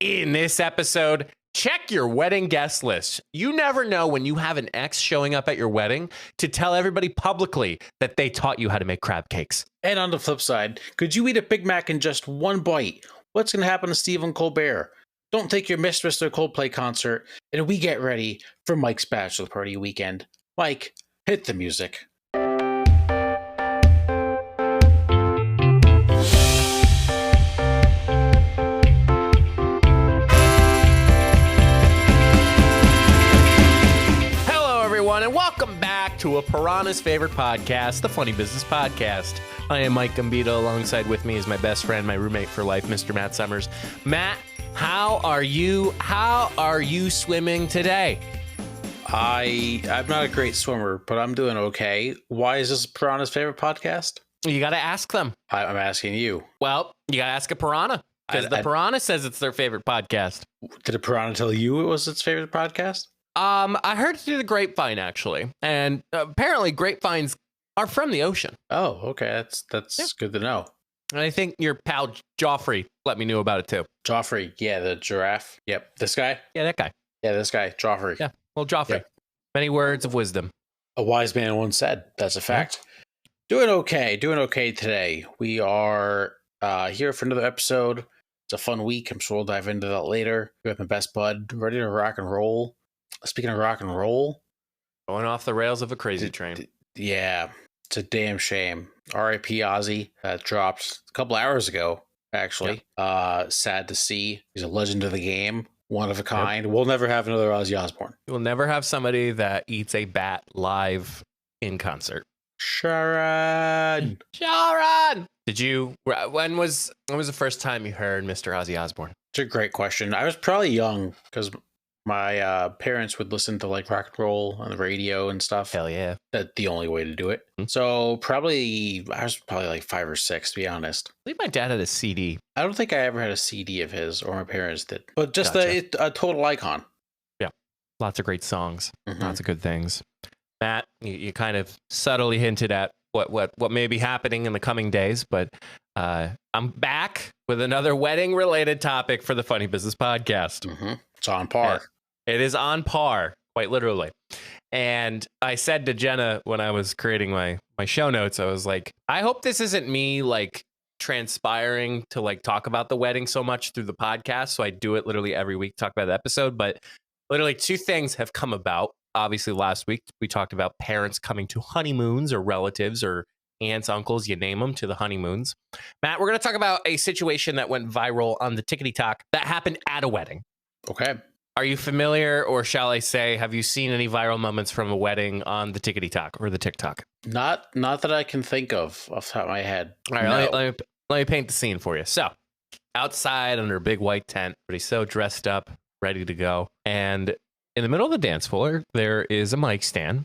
In this episode, check your wedding guest list. You never know when you have an ex showing up at your wedding to tell everybody publicly that they taught you how to make crab cakes. And on the flip side, could you eat a Big Mac in just one bite? What's going to happen to Stephen Colbert? Don't take your mistress to a Coldplay concert, and we get ready for Mike's bachelor party weekend. Mike, hit the music. And welcome back to a Piranha's favorite podcast, the Funny Business Podcast. I am Mike and Beetle. Alongside with me is my best friend, my roommate for life, Mr. Matt Summers. Matt, how are you? How are you swimming today? I'm not a great swimmer, but I'm doing okay. Why is this Piranha's favorite podcast? You got to ask them. I'm asking you. Well, you got to ask a piranha because the piranha says it's their favorite podcast. Did a piranha tell you it was its favorite podcast? I heard it through the grapevine, actually. And apparently grapevines are from the ocean. Oh, okay. That's good to know. And I think your pal Joffrey let me know about it, too. Joffrey. Yeah, the giraffe. Yep. This guy? Yeah, that guy. Yeah, this guy. Joffrey. Yeah. Well, Joffrey. Yep. Many words of wisdom. A wise man once said. That's a fact. Yeah. Doing okay today. We are here for another episode. It's a fun week. I'm sure we'll dive into that later. We have my best bud ready to rock and roll. Speaking of rock and roll, going off the rails of a crazy train. Yeah, it's a damn shame. R.I.P. Ozzy. That dropped a couple hours ago, actually. Yep. Sad to see. He's a legend of the game, one of a kind. Yep. We'll never have another Ozzy Osbourne. We'll never have somebody that eats a bat live in concert. Sharon. Did you? When was the first time you heard Mr. Ozzy Osbourne? It's a great question. I was probably young because my parents would listen to like rock and roll on the radio and stuff. Hell yeah. That's the only way to do it. Mm-hmm. So I was probably like 5 or 6, to be honest. I think my dad had a CD. I don't think I ever had a CD of his, or my parents did. But just a total icon. Yeah. Lots of great songs. Mm-hmm. Lots of good things. Matt, you kind of subtly hinted at what may be happening in the coming days, but I'm back with another wedding-related topic for the Funny Business Podcast. Mm-hmm. It's on par. It is on par, quite literally. And I said to Jenna when I was creating my show notes, I was like, I hope this isn't me like transpiring to like talk about the wedding so much through the podcast. So I do it literally every week, talk about the episode. But literally 2 things have come about. Obviously, last week we talked about parents coming to honeymoons or relatives or aunts, uncles, you name them, to the honeymoons. Matt, we're going to talk about a situation that went viral on the TikTok that happened at a wedding. Okay. Are you familiar, or shall I say, have you seen any viral moments from a wedding on the TikTok or the TikTok? Not that I can think of off the top of my head. All right, let me paint the scene for you. So, outside under a big white tent, everybody's so dressed up, ready to go. And in the middle of the dance floor, there is a mic stand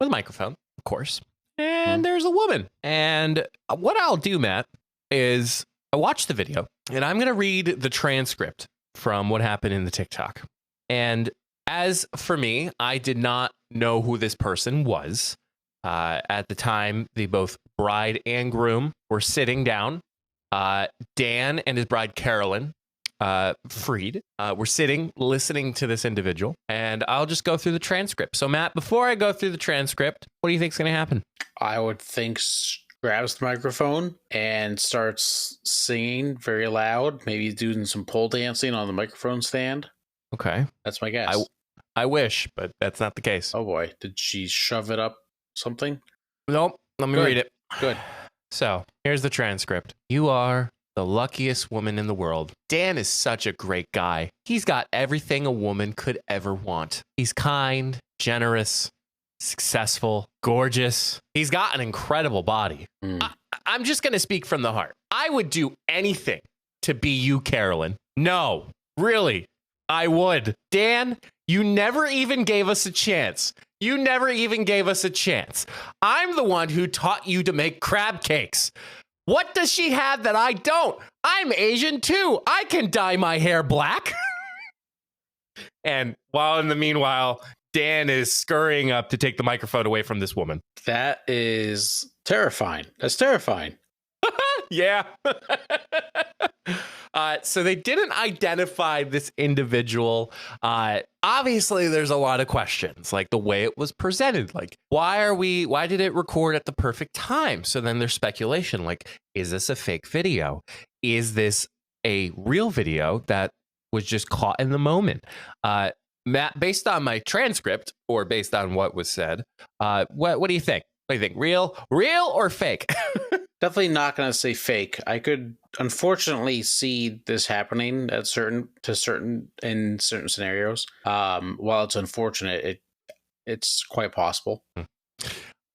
with a microphone, of course. And there's a woman. And what I'll do, Matt, is I watch the video, and I'm going to read the transcript from what happened in the TikTok. And as for me, I did not know who this person was. At the time, the both bride and groom were sitting down. Dan and his bride, Carolyn Freed, were sitting, listening to this individual. And I'll just go through the transcript. So, Matt, before I go through the transcript, what do you think is going to happen? I would think grabs the microphone and starts singing very loud, maybe doing some pole dancing on the microphone stand. Okay. That's my guess. I wish, but that's not the case. Oh boy. Did she shove it up something? Nope. Let me read it. Good. So here's the transcript. You are the luckiest woman in the world. Dan is such a great guy. He's got everything a woman could ever want. He's kind, generous, successful, gorgeous. He's got an incredible body. I'm just going to speak from the heart. I would do anything to be you, Carolyn. No, really, I would. Dan, you never even gave us a chance. I'm the one who taught you to make crab cakes. What does she have that I don't? I'm Asian too. I can dye my hair black. And while in the meanwhile, Dan is scurrying up to take the microphone away from this woman. That is terrifying. That's terrifying. Yeah. So they didn't identify this individual. Obviously, there's a lot of questions, like the way it was presented. Like, why did it record at the perfect time? So then there's speculation, like, is this a fake video? Is this a real video that was just caught in the moment? Matt, based on my transcript or based on what was said, what do you think? What do you think? Real or fake? Definitely not going to say fake. I could unfortunately see this happening in certain scenarios. While it's unfortunate, it's quite possible.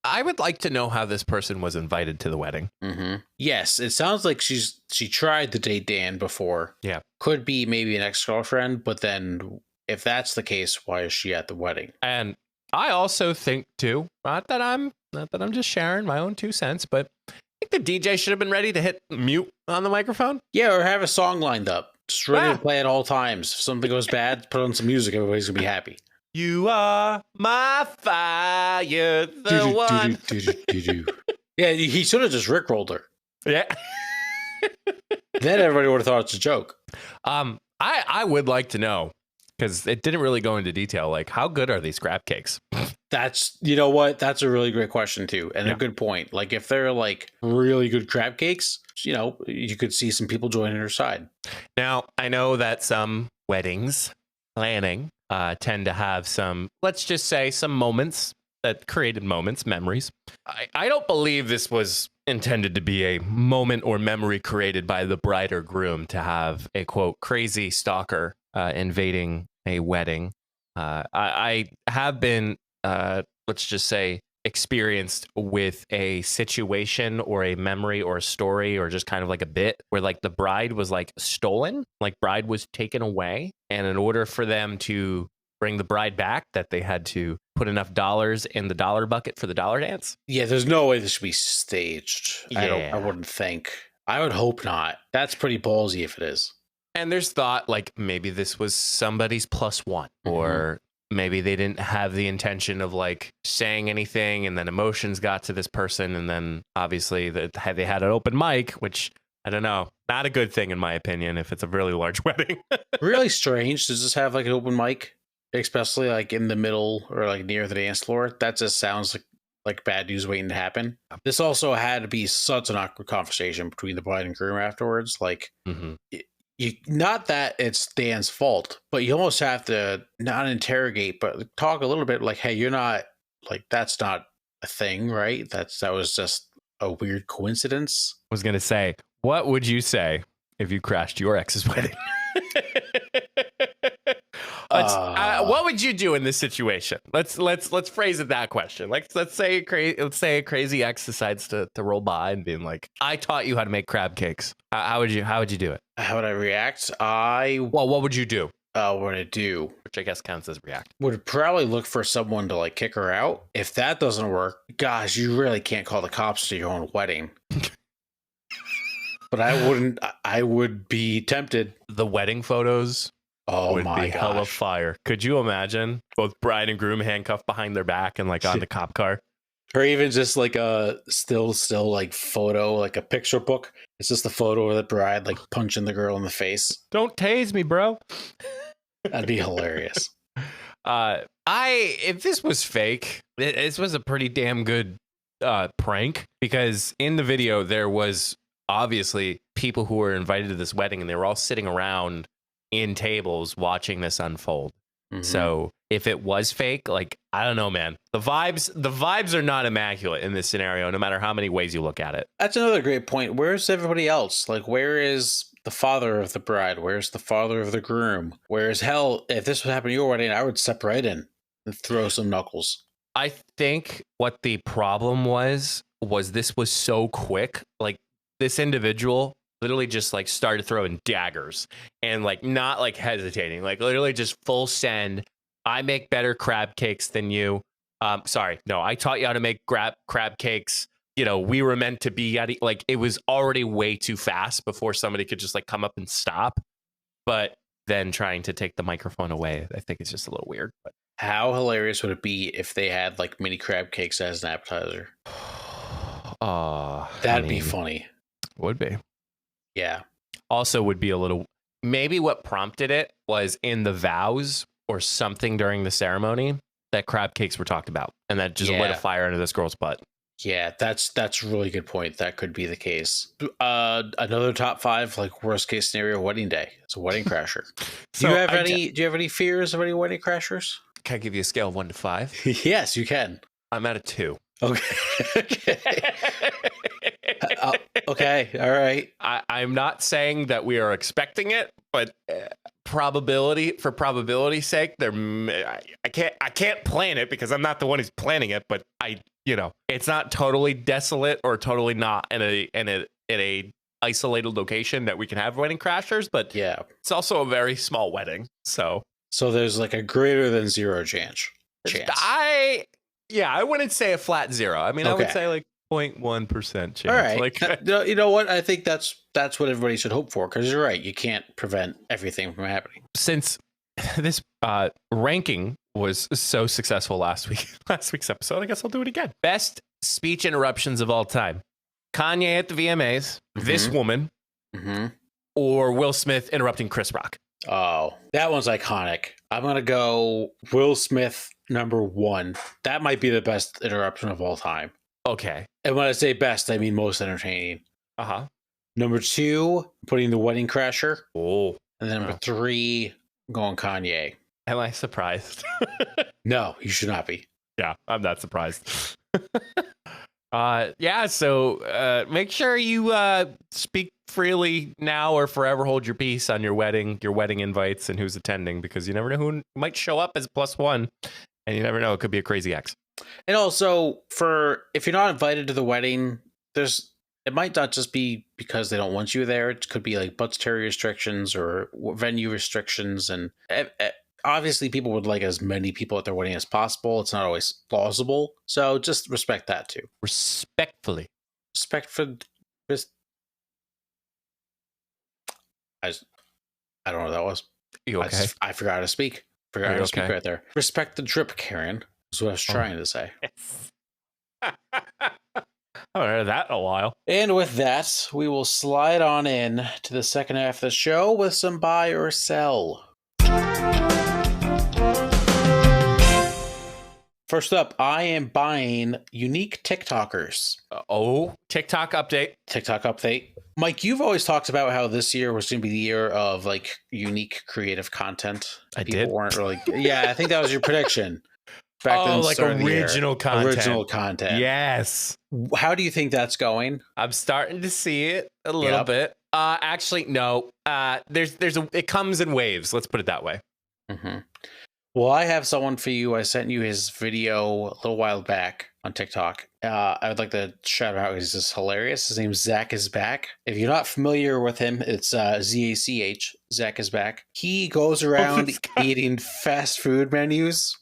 I would like to know how this person was invited to the wedding. Mm-hmm. Yes, it sounds like she tried to date Dan before. Yeah, could be maybe an ex-girlfriend, but then if that's the case, why is she at the wedding? And I also think too, not that I'm just sharing my own 2 cents, but I think the DJ should have been ready to hit mute on the microphone. Yeah, or have a song lined up, just ready to play at all times. If something goes bad, put on some music. Everybody's gonna be happy. You are my fire, the one. Yeah, he should have just rickrolled her. Yeah. Then everybody would have thought it's a joke. I would like to know, because it didn't really go into detail, like, how good are these crab cakes? That's, you know what? That's a really great question too. And a good point. Like, if they're like really good crab cakes, you know, you could see some people joining her side. Now, I know that some weddings planning tend to have some, let's just say, some moments that created moments, memories. I don't believe this was intended to be a moment or memory created by the bride or groom to have a, quote, crazy stalker invading a wedding. I have been, let's just say, experienced with a situation or a memory or a story or just kind of like a bit where like the bride was like stolen, like bride was taken away. And in order for them to bring the bride back, that they had to put enough dollars in the dollar bucket for the dollar dance. Yeah, there's no way this should be staged. Yeah. I wouldn't think. I would hope not. That's pretty ballsy if it is. And there's thought like maybe this was somebody's plus one, or maybe they didn't have the intention of like saying anything, and then emotions got to this person, and then obviously they had an open mic, which I don't know, not a good thing in my opinion if it's a really large wedding. Really strange. Does this have like an open mic, especially like in the middle or like near the dance floor? That just sounds like bad news waiting to happen. This also had to be such an awkward conversation between the bride and groom afterwards. Like, not that it's Dan's fault, but you almost have to not interrogate, but talk a little bit like, hey, you're not, like, that's not a thing, right? That was just a weird coincidence. I was going to say, what would you say if you crashed your ex's wedding? What would you do in this situation? Let's phrase it that question. Like, let's say a crazy ex decides to roll by and being like, I taught you how to make crab cakes. How would you do it? How would I react? What would you do? What would I do? Which I guess counts as react. Would probably look for someone to like kick her out. If that doesn't work, gosh, you really can't call the cops to your own wedding. But I wouldn't. I would be tempted. The wedding photos. Would be hell of fire. Could you imagine both bride and groom handcuffed behind their back and like on the cop car? Or even just like a still like photo, like a picture book. It's just a photo of the bride like punching the girl in the face. Don't tase me, bro. That'd be hilarious. If this was fake, this was a pretty damn good prank, because in the video there was obviously people who were invited to this wedding and they were all sitting around in tables watching this unfold. So if it was fake, like, I don't know, man, the vibes are not immaculate in this scenario, no matter how many ways you look at it. That's another great point. Where's everybody else? Like, where is the father of the bride? Where's the father of the groom? Where's hell? If this would happen to your wedding, I would step right in and throw some knuckles. I think what the problem was this was so quick. Like, this individual literally just like started throwing daggers and like not like hesitating, like literally just full send. I make better crab cakes than you. Sorry, no, I taught you how to make crab cakes. You know, we were meant to be like, it was already way too fast before somebody could just like come up and stop. But then trying to take the microphone away, I think it's just a little weird. But how hilarious would it be if they had like mini crab cakes as an appetizer? Oh, that'd be funny. Would be. Yeah. Also would be a little, maybe what prompted it was in the vows or something during the ceremony that crab cakes were talked about. And that just lit a fire under this girl's butt. Yeah, that's a really good point. That could be the case. Another top 5, like worst case scenario, wedding day. It's a wedding crasher. Do you have any fears of any wedding crashers? Can I give you a scale of 1 to 5? Yes, you can. I'm at a 2. Okay. Okay. All right. I'm not saying that we are expecting it, but probability's sake, I can't plan it because I'm not the one who's planning it, but it's not totally desolate or totally not in a isolated location that we can have wedding crashers, but yeah, it's also a very small wedding. So there's like a greater than 0 chance. I wouldn't say a flat 0. I mean, I would say like 0.1% chance. All right. Like, you know what? I think that's what everybody should hope for, because you're right. You can't prevent everything from happening. Since this ranking was so successful last week's episode, I guess I'll do it again. Best speech interruptions of all time. Kanye at the VMAs, this woman, or Will Smith interrupting Chris Rock. Oh, that one's iconic. I'm going to go Will Smith number 1. That might be the best interruption of all time. Okay. And when I say best, I mean most entertaining. Uh-huh. Number 2, putting the wedding crasher. Oh. And then number 3, going Kanye. Am I surprised? No, you should not be. Yeah, I'm not surprised. So make sure you speak freely now or forever hold your peace on your wedding invites and who's attending, because you never know who might show up as +1, and you never know, it could be a crazy ex. And also, if you're not invited to the wedding, it might not just be because they don't want you there. It could be like budgetary restrictions or venue restrictions, and obviously people would like as many people at their wedding as possible. It's not always plausible, so just respect that too. Respectfully. Respect for this. I don't know what that was. You okay? I forgot how to speak. Forgot how to speak right there. Respect the drip, Karen. Is what I was trying to say. I haven't heard that in a while. And with that, we will slide on in to the second half of the show with some buy or sell. First up, I am buying unique TikTokers. TikTok update. TikTok update. Mike, you've always talked about how this year was going to be the year of like unique creative content. People weren't really. Yeah, I think that was your prediction. Like original content. Original content. Yes. How do you think that's going? I'm starting to see it a little bit. Actually, no. It comes in waves. Let's put it that way. Mm-hmm. Well, I have someone for you. I sent you his video a little while back on TikTok. I would like to shout him out. He's just hilarious. His name's Zach is Back. If you're not familiar with him, it's ZACH. Zach is Back. He goes around eating fast food menus.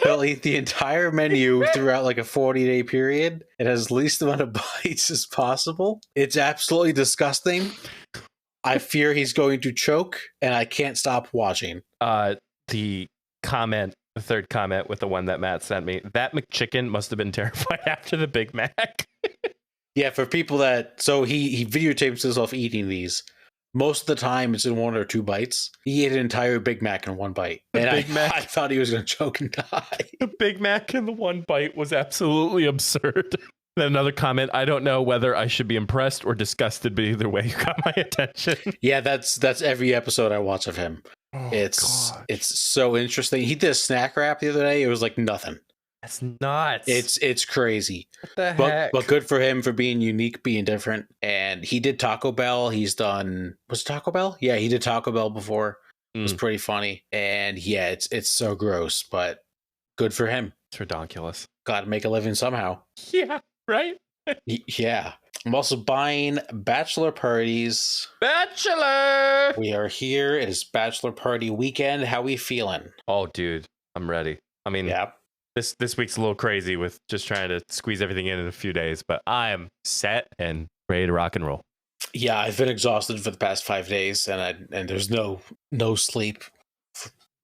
He'll eat the entire menu throughout like a 40-day period. It has the least amount of bites as possible. It's absolutely disgusting. I fear he's going to choke, and I can't stop watching. The third comment with the one that Matt sent me, that McChicken must have been terrified after the Big Mac. Yeah, for people so he videotapes himself eating these. Most of the time, it's in 1 or 2 bites. He ate an entire Big Mac in 1 bite. And I thought he was going to choke and die. The Big Mac in the 1 bite was absolutely absurd. Then another comment, I don't know whether I should be impressed or disgusted, but either way, you got my attention. Yeah, that's every episode I watch of him. It's so interesting. He did a snack wrap the other day. It was like nothing. That's nuts. It's crazy. What the heck? But good for him for being unique, being different. And he did Taco Bell. Was it Taco Bell? Yeah, he did Taco Bell before. It was pretty funny. And yeah, it's so gross, but good for him. It's ridiculous. Got to make a living somehow. Yeah, right? Yeah. I'm also buying bachelor parties. Bachelor! We are here. It is bachelor party weekend. How we feeling? Oh, dude, I'm ready. I mean, yeah. This week's a little crazy with just trying to squeeze everything in a few days, but I am set and ready to rock and roll. Yeah, I've been exhausted for the past 5 days, and there's no sleep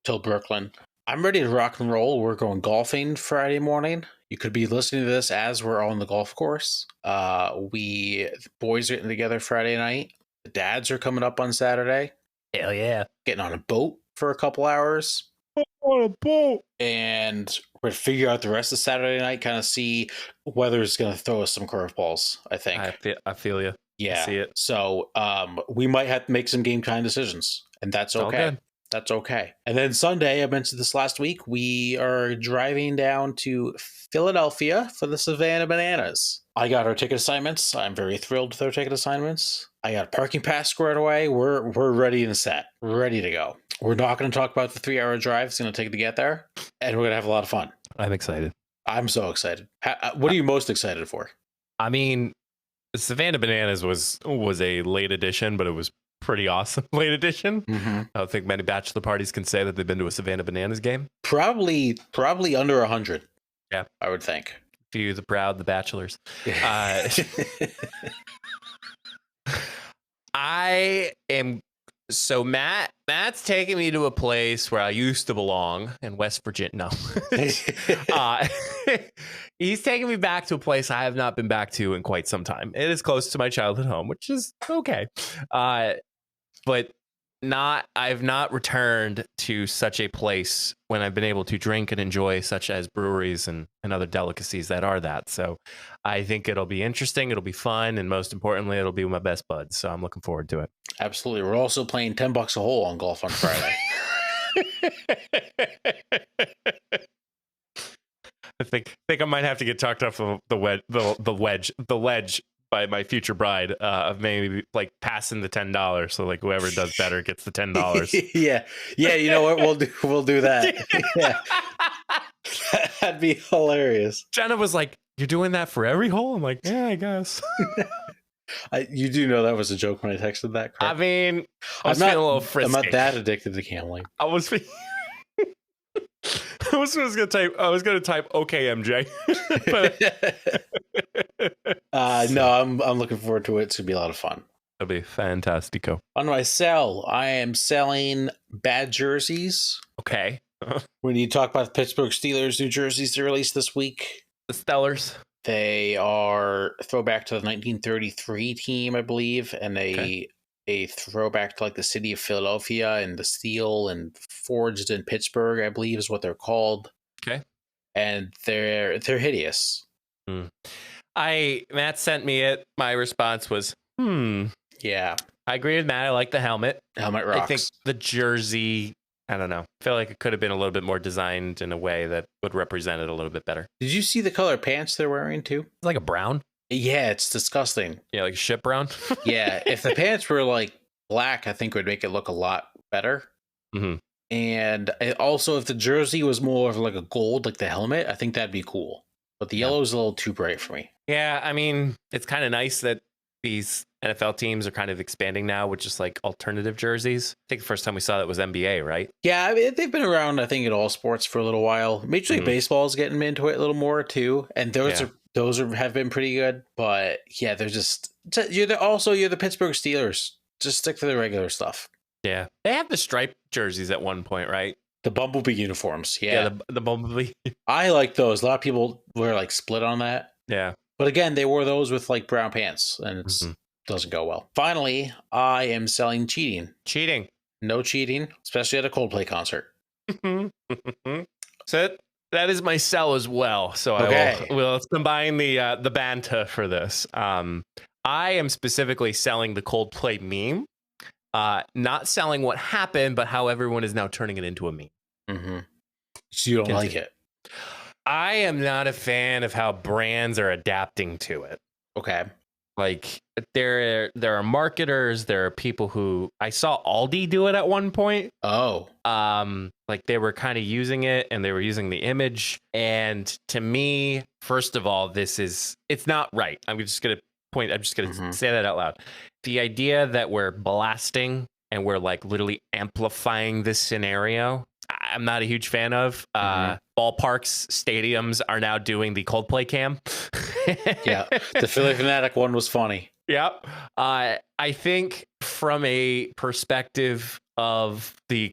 till Brooklyn. I'm ready to rock and roll. We're going golfing Friday morning. You could be listening to this as we're on the golf course. The boys are getting together Friday night. The dads are coming up on Saturday. Hell yeah. Getting on a boat for a couple hours. On a boat. And we're going to figure out the rest of Saturday night, kind of see weather's going to throw us some curveballs, I think. I feel you. Yeah. I see it. So we might have to make some game time decisions, and that's It's all okay. good. That's okay. And then Sunday, I mentioned this last week, we are driving down to Philadelphia for the Savannah Bananas. I got our ticket assignments. I'm very thrilled with our ticket assignments. I got a parking pass squared away. We're ready and set. We're ready to go. We're not going to talk about the 3-hour drive it's going to take to get there, and we're going to have a lot of fun. I'm excited. I'm so excited. What are you most excited for? I mean, Savannah Bananas was a late edition, but it was pretty awesome late edition. Mm-hmm. I don't think many bachelor parties can say that they've been to a Savannah Bananas game. Probably under 100. Yeah, I would think. Few the proud, the bachelors. I am so Matt's taking me to a place where I used to belong in West Virginia. No, he's taking me back to a place I have not been back to in quite some time. It is close to my childhood home, which is okay, but I've not returned to such a place when I've been able to drink and enjoy such as breweries and other delicacies that are that. So I think it'll be interesting. It'll be fun. And most importantly, it'll be with my best buds. So I'm looking forward to it. Absolutely. We're also playing $10 a hole on golf on Friday. I think I might have to get talked off the ledge by my future bride of maybe like passing the $10. So like whoever does better gets the $10. Yeah. You know what? We'll do that. Yeah. That'd be hilarious. Jenna was like, "You're doing that for every hole?" I'm like, "Yeah, I guess." You do know that was a joke when I texted that, correct? I mean, I was feeling a little frisky. I'm not that addicted to gambling. I was gonna type okay, MJ. No, I'm looking forward to it. It's gonna be a lot of fun. It'll be fantastico. On my sell, I am selling bad jerseys. Okay. When you talk about the Pittsburgh Steelers new jerseys they released this week, The Stellars. They are a throwback to the 1933 team, I believe, and a throwback to like the city of Philadelphia and the steel and forged in Pittsburgh, I believe is what they're called. Okay. And they're hideous. Matt sent me it. My response was, Yeah. I agree with Matt. I like the helmet. Helmet rocks. I think the jersey, I don't know. I feel like it could have been a little bit more designed in a way that would represent it a little bit better. Did you see the color pants they're wearing too? It's like a brown. Yeah, it's disgusting. Yeah, like a ship brown. Yeah, if the pants were like black, I think it would make it look a lot better. Mm-hmm. And also, if the jersey was more of like a gold, like the helmet, I think that'd be cool. But the yellow is a little too bright for me. Yeah, I mean, it's kind of nice that these NFL teams are kind of expanding now with just like alternative jerseys. I think the first time we saw that was NBA, right? Yeah, I mean, they've been around, I think, in all sports for a little while. Major League Baseball is getting into it a little more too, and those have been pretty good. But yeah, they're just you're the Pittsburgh Steelers. Just stick to the regular stuff. Yeah, they have the striped jerseys at one point, right? The Bumblebee uniforms. Yeah, the Bumblebee. I like those. A lot of people were like split on that. Yeah. But again, they wore those with like brown pants, and it doesn't go well. Finally, I am selling cheating. Cheating. No cheating, especially at a Coldplay concert. So that is my sell as well. So okay. Let's combine the banter for this. I am specifically selling the Coldplay meme. Not selling what happened, but how everyone is now turning it into a meme. Mm-hmm. So you don't like it? I am not a fan of how brands are adapting to it. Okay. Like there are marketers, there are people who I saw Aldi do it at one point. Oh. Like they were kind of using it and they were using the image. And to me, first of all, it's not right. I'm just going to say that out loud. The idea that we're blasting and we're like literally amplifying this scenario, I'm not a huge fan of. Ballparks, stadiums are now doing the Coldplay cam. Yeah, the Philly Fanatic one was funny. Yep. I think from a perspective of I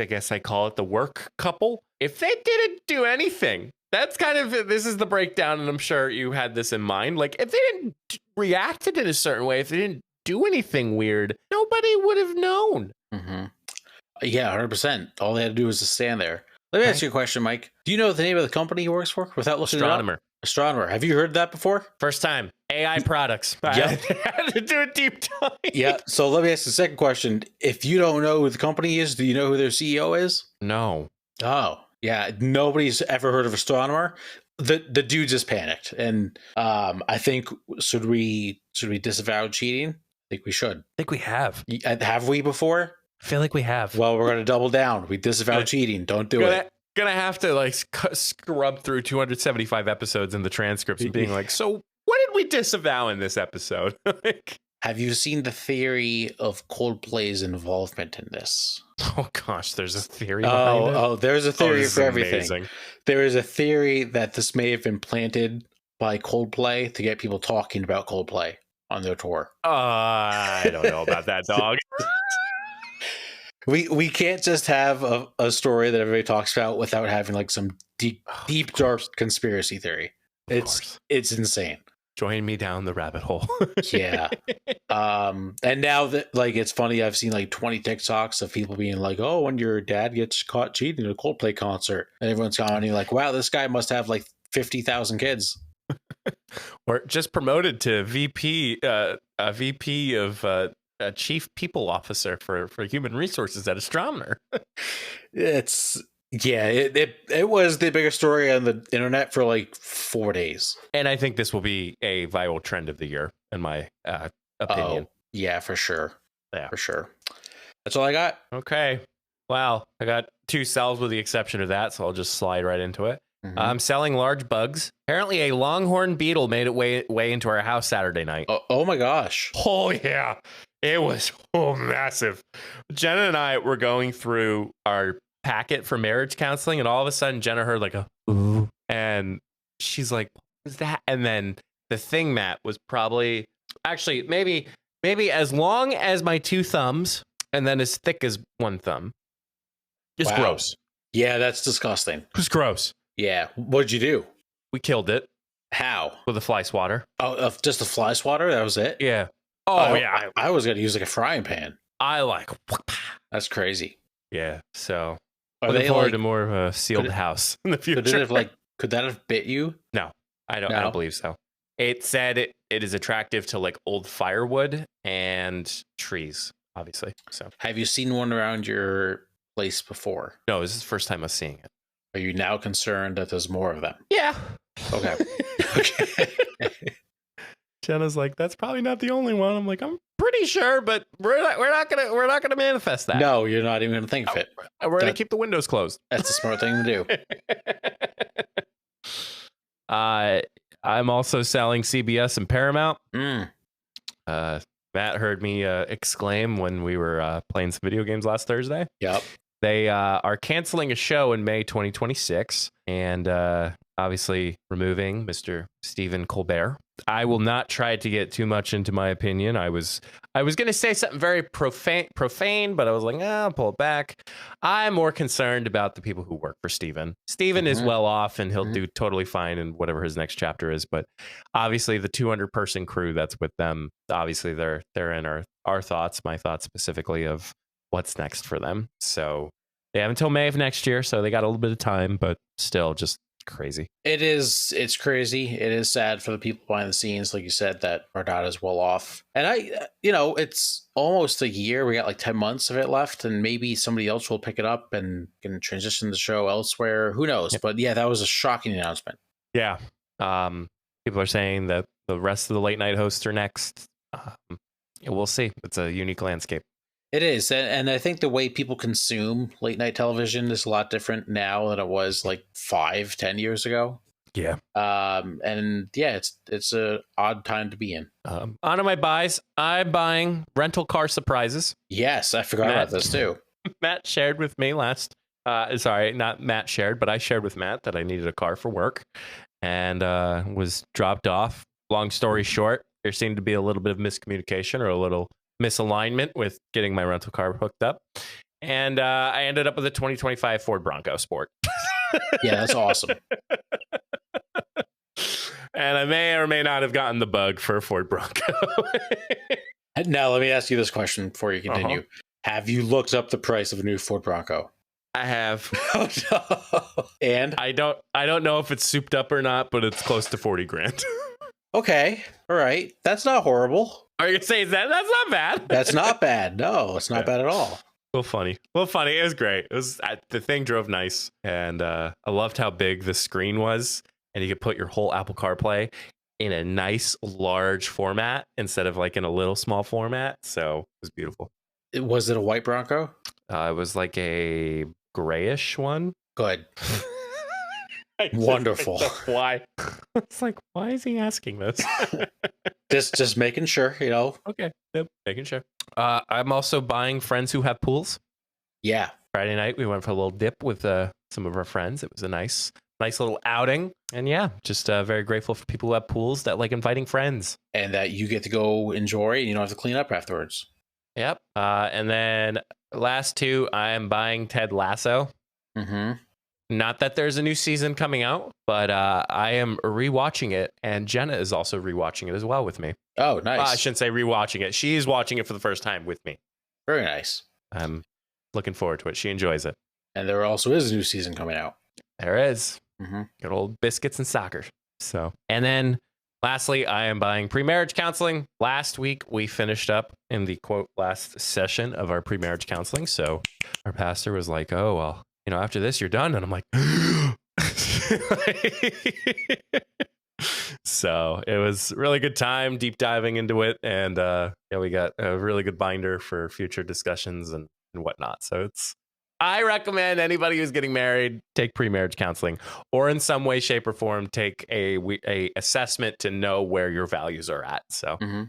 guess I call it the work couple, if they didn't do anything That's kind of, this is the breakdown, and I'm sure you had this in mind. Like, if they didn't react in a certain way, if they didn't do anything weird, nobody would have known. Mm-hmm. Yeah, 100%. All they had to do was just stand there. Let me ask you a question, Mike. Do you know the name of the company he works for without looking Astronomer. it up? Astronomer. Have you heard that before? First time. AI products. Yep. I had to do a deep dive. Yeah. So let me ask the second question. If you don't know who the company is, do you know who their CEO is? No. Oh, yeah. Nobody's ever heard of Astronomer. The dude just panicked, and I think should we disavow cheating? I think we should. I think we have. Have we before? I feel like we have. Well, we're going to double down. We disavow cheating. Don't do it. Gonna have to like scrub through 275 episodes in the transcripts and being like, so what did we disavow in this episode? Like, have you seen the theory of Coldplay's involvement in this? Oh gosh, there's a theory behind it. Oh, there's a theory for everything. Amazing. There is a theory that this may have been planted by Coldplay to get people talking about Coldplay on their tour. I don't know about that, dog. We can't just have a story that everybody talks about without having like some deep dark conspiracy theory. It's insane. Join me down the rabbit hole. Yeah. And now that like it's funny, I've seen like 20 TikToks of people being like, "Oh, when your dad gets caught cheating at a Coldplay concert," and everyone's commenting like, "Wow, this guy must have like 50,000 kids." Or just promoted to VP, a VP of a chief people officer for human resources at Astronomer. It was the biggest story on the internet for like 4 days. And I think this will be a viral trend of the year, in my opinion. Oh, yeah, for sure. Yeah, for sure. That's all I got. Okay. Wow. I got 2 cells with the exception of that, so I'll just slide right into it. Mm-hmm. I'm selling large bugs. Apparently, a longhorn beetle made it way into our house Saturday night. Oh my gosh. Oh, yeah. It was massive. Jenna and I were going through our packet for marriage counseling, and all of a sudden Jenna heard like a ooh, and she's like, what was that? And then the thing, Matt, was probably actually maybe as long as my 2 thumbs and then as thick as 1 thumb. It's gross. Yeah, that's disgusting. It was gross. Yeah. What'd you do? We killed it. How? With a fly swatter. Oh, just a fly swatter? That was it? Yeah. Oh, yeah. I was going to use like a frying pan. That's crazy. Yeah. So Are looking forward to more of a sealed house in the future. Could that have bit you? No, I don't believe so. It said it is attractive to like old firewood and trees, obviously. So have you seen one around your place before? No, this is the first time I was seeing it. Are you now concerned that there's more of them? Yeah. Okay. Okay. Jenna's like, that's probably not the only one. I'm like, I'm pretty sure, but we're not gonna manifest that. No, you're not even gonna think of it. We're gonna keep the windows closed. That's the smart thing to do. I'm also selling CBS and Paramount. Mm. Matt heard me exclaim when we were playing some video games last Thursday. Yep. They are canceling a show in May 2026 and obviously removing Mr. Stephen Colbert. I will not try to get too much into my opinion. I was going to say something very profane, but I was like, I'll pull it back. I'm more concerned about the people who work for Stephen. Stephen is well off and he'll do totally fine in whatever his next chapter is. But obviously the 200-person crew that's with them, obviously they're in our thoughts, my thoughts specifically of what's next for them. So they have until May of next year. So they got a little bit of time, but still just crazy. It's crazy. It is sad for the people behind the scenes, like you said, that are not as well off. And it's almost a year. We got like 10 months of it left, and maybe somebody else will pick it up and can transition the show elsewhere. Who knows? But yeah, that was a shocking announcement. Yeah. People are saying that the rest of the late night hosts are next. We'll see. It's a unique landscape. It is. And I think the way people consume late night television is a lot different now than it was like 5-10 years ago. Yeah. And yeah, it's a odd time to be in. On to my buys. I'm buying rental car surprises. Yes, I forgot about this too. Matt shared with me sorry, not Matt shared, but I shared with Matt that I needed a car for work and was dropped off. Long story short, there seemed to be a little bit of miscommunication or a little misalignment with getting my rental car hooked up, and I ended up with a 2025 Ford Bronco Sport. Yeah, that's awesome. And I may or may not have gotten the bug for a Ford Bronco. Now, let me ask you this question before you continue. Have you looked up the price of a new Ford Bronco? I have. Oh, no. And? I don't know if it's souped up or not, but it's close to 40 grand. Okay. All right. That's not horrible. Are you saying that's not bad? That's not bad. No, it's not bad at all. Well, funny. It was great. It was the thing drove nice, and I loved how big the screen was, and you could put your whole Apple CarPlay in a nice large format instead of like in a little small format. So it was beautiful. Was it a white Bronco? It was like a grayish one. Good. Wonderful. Why? It's like, why is he asking this? just making sure, you know. Okay. Yep. Making sure. I'm also buying friends who have pools. Yeah. Friday night, we went for a little dip with some of our friends. It was a nice little outing. And yeah, just very grateful for people who have pools that like inviting friends. And that you get to go enjoy and you don't have to clean up afterwards. Yep. And then last two, I am buying Ted Lasso. Mm-hmm. Not that there's a new season coming out, but I am rewatching it, and Jenna is also rewatching it as well with me. Oh, nice. I shouldn't say rewatching it. She's watching it for the first time with me. Very nice. I'm looking forward to it. She enjoys it. And there also is a new season coming out. There is. Mm-hmm. Good old biscuits and soccer. So, and then lastly, I am buying pre-marriage counseling. Last week, we finished up in the quote last session of our pre-marriage counseling. So our pastor was like, oh, well, you know, after this, you're done. And I'm like, so it was a really good time deep diving into it. And yeah, we got a really good binder for future discussions and whatnot. So I recommend anybody who's getting married, take pre-marriage counseling, or in some way, shape, or form, take a assessment to know where your values are at. So. Mm-hmm.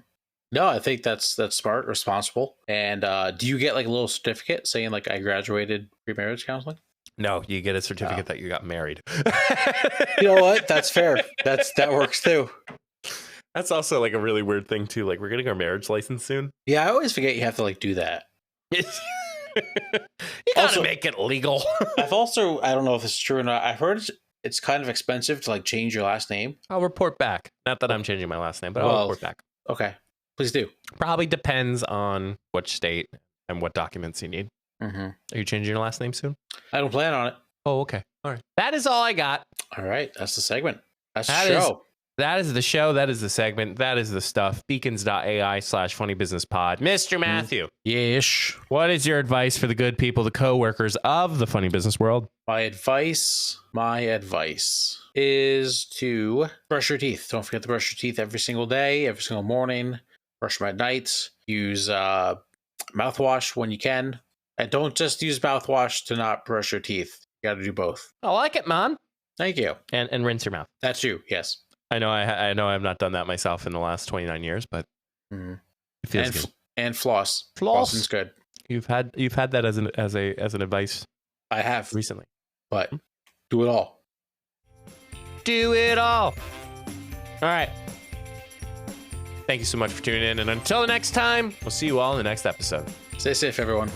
No, I think that's smart, responsible. And do you get like a little certificate saying like I graduated pre-marriage counseling? No, you get a certificate that you got married. You know what? That's fair. That works too. That's also like a really weird thing too. Like we're getting our marriage license soon. Yeah, I always forget you have to like do that. You gotta make it legal. I don't know if it's true or not. I've heard it's kind of expensive to like change your last name. I'll report back. Not that I'm changing my last name, but I'll report back. Okay. Please do. Probably depends on which state and what documents you need. Mm-hmm. Are you changing your last name soon? I don't plan on it. Oh, okay. All right. That is all I got. All right. That's the segment. That's the show. That is the show. That is the segment. That is the stuff. Beacons.ai/funnybusinesspod. Mr. Matthew. Yes. What is your advice for the good people, the co-workers of the funny business world? My advice is to brush your teeth. Don't forget to brush your teeth every single day, every single morning. Brush them at night. Use mouthwash when you can. And don't just use mouthwash to not brush your teeth. You got to do both. I like it, man. Thank you. And rinse your mouth. That's you. Yes. I know. I know. I've not done that myself in the last 29 years, but it feels good. And floss. Flossing's good. You've had that as an advice. I have recently, but do it all. Do it all. All right. Thank you so much for tuning in, and until the next time, we'll see you all in the next episode. Stay safe, everyone.